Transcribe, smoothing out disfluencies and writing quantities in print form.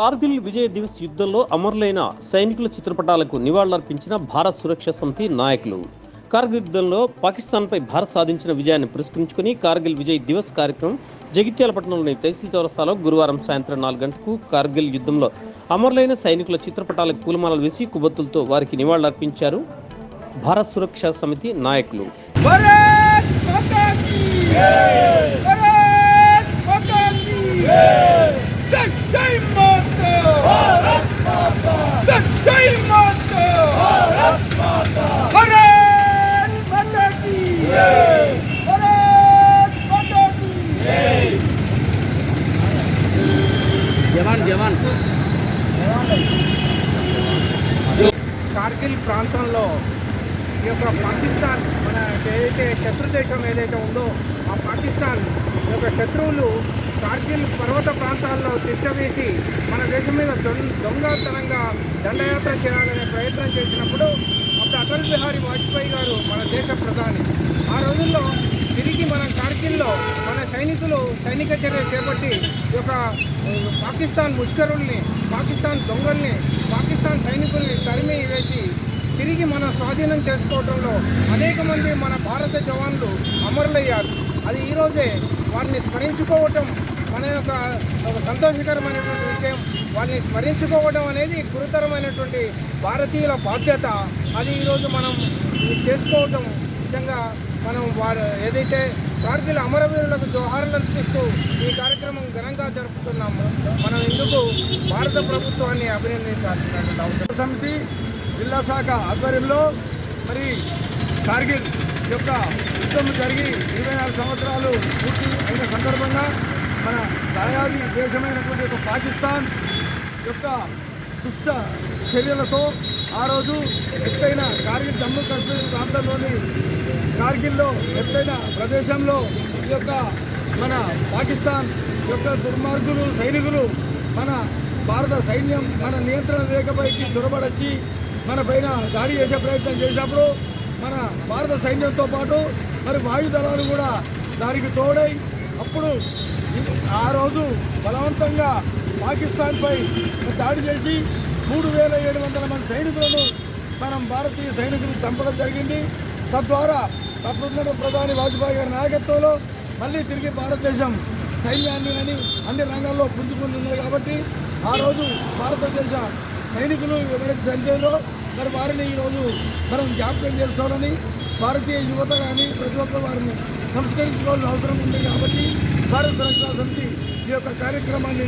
కార్గిల్ విజయ్ దివస్ యుద్ధంలో అమరులైన సైనికుల చిత్రపటాలకు నివాళులర్పించిన భారత సురక్షా సమితి నాయకులు. కార్గిల్ యుద్ధంలో పాకిస్తాన్పై భారత్ సాధించిన విజయాన్ని పురస్కరించుకుని కార్గిల్ విజయ్ దివస్ కార్యక్రమం జగిత్యాల పట్టణంలోని తహసీల్ చౌరస్తాలో గురువారం సాయంత్రం 4 గంటలకు కార్గిల్ యుద్ధంలో అమరులైన సైనికుల చిత్రపటాలకు పూలమాలలు వేసి కొవ్వొత్తులతో వారికి నివాళులర్పించారు భారత సురక్షా సమితి నాయకులు. కార్గిల్ ప్రాంతంలో ఈ యొక్క పాకిస్తాన్ మన ఏదైతే శత్రు దేశం ఏదైతే ఉందో ఆ పాకిస్తాన్ యొక్క శత్రువులు కార్గిల్ పర్వత ప్రాంతాల్లో తిష్టవేసి మన దేశం మీద దొంగతనంగా దండయాత్ర చేయాలనే ప్రయత్నం చేసినప్పుడు అప్పుడు అటల్ బిహారీ వాజ్పేయి గారు మన దేశ ప్రధాని. ఆ రోజుల్లో తిరిగి మన కార్గిల్లో మన సైనికులు సైనిక చర్య చేపట్టి ఈ యొక్క పాకిస్తాన్ ముష్కరుల్ని, పాకిస్తాన్ దొంగల్ని, పాకిస్తాన్ సైనికుల్ని తరిమి వేసి తిరిగి మనం స్వాధీనం చేసుకోవడంలో అనేక మంది మన భారత జవాన్లు అమరులయ్యారు. అది ఈరోజే వారిని స్మరించుకోవటం మన యొక్క ఒక సంతోషకరమైనటువంటి విషయం. వారిని స్మరించుకోవడం అనేది గురుతరమైనటువంటి భారతీయుల బాధ్యత. అది ఈరోజు మనం చేసుకోవటం నిజంగా మనం వారు ఏదైతే కార్గిల్ అమరవీరులకు జోహార్లు అర్పిస్తూ ఈ కార్యక్రమం ఘనంగా జరుపుతున్నాము. మనం ఇందుకు భారత ప్రభుత్వాన్ని అభినందించాల్సినటువంటి అవసరం. సమితి జిల్లా శాఖ ఆధ్వర్యంలో మరి కార్గిల్ యొక్క యుద్ధం జరిగి 24 సంవత్సరాలు పూర్తి అయిన సందర్భంగా మన దాయాది దేశమైనటువంటి ఒక పాకిస్తాన్ యొక్క దుష్ట చర్యలతో ఆ రోజు ఎత్తైన కార్గిల్ జమ్మూ కాశ్మీర్ ప్రాంతంలోని కార్గిల్లో ఎత్తైన ప్రదేశంలో ఈ యొక్క మన పాకిస్తాన్ యొక్క దుర్మార్గులు సైనికులు మన భారత సైన్యం మన నియంత్రణ రేఖపైకి చొరబడొచ్చి మన పైన దాడి చేసే ప్రయత్నం చేసినప్పుడు మన భారత సైన్యంతో పాటు మరి వాయుదళాలు కూడా దానికి తోడై అప్పుడు ఆ రోజు బలవంతంగా పాకిస్తాన్పై దాడి చేసి 3700 మంది సైనికులను మనం భారతీయ సైనికులు చంపడం జరిగింది. తద్వారా అప్పుడున్న ప్రధాని వాజ్పేయి గారి నాయకత్వంలో మళ్ళీ తిరిగి భారతదేశం సైన్యాన్ని కానీ అన్ని రంగాల్లో పుంజుకుంటుంది. కాబట్టి ఆ రోజు భారతదేశ సైనికులు ఎవరైతే చనిపోయారో మరి వారిని ఈరోజు మనం జ్ఞాపకం చేసుకోవాలని భారతీయ యువత కానీ ప్రతి ఒక్క వారిని సంస్కరించుకోవాల్సిన అవసరం ఉంది. కాబట్టి భారత సురక్షా సమితి ఈ యొక్క కార్యక్రమాన్ని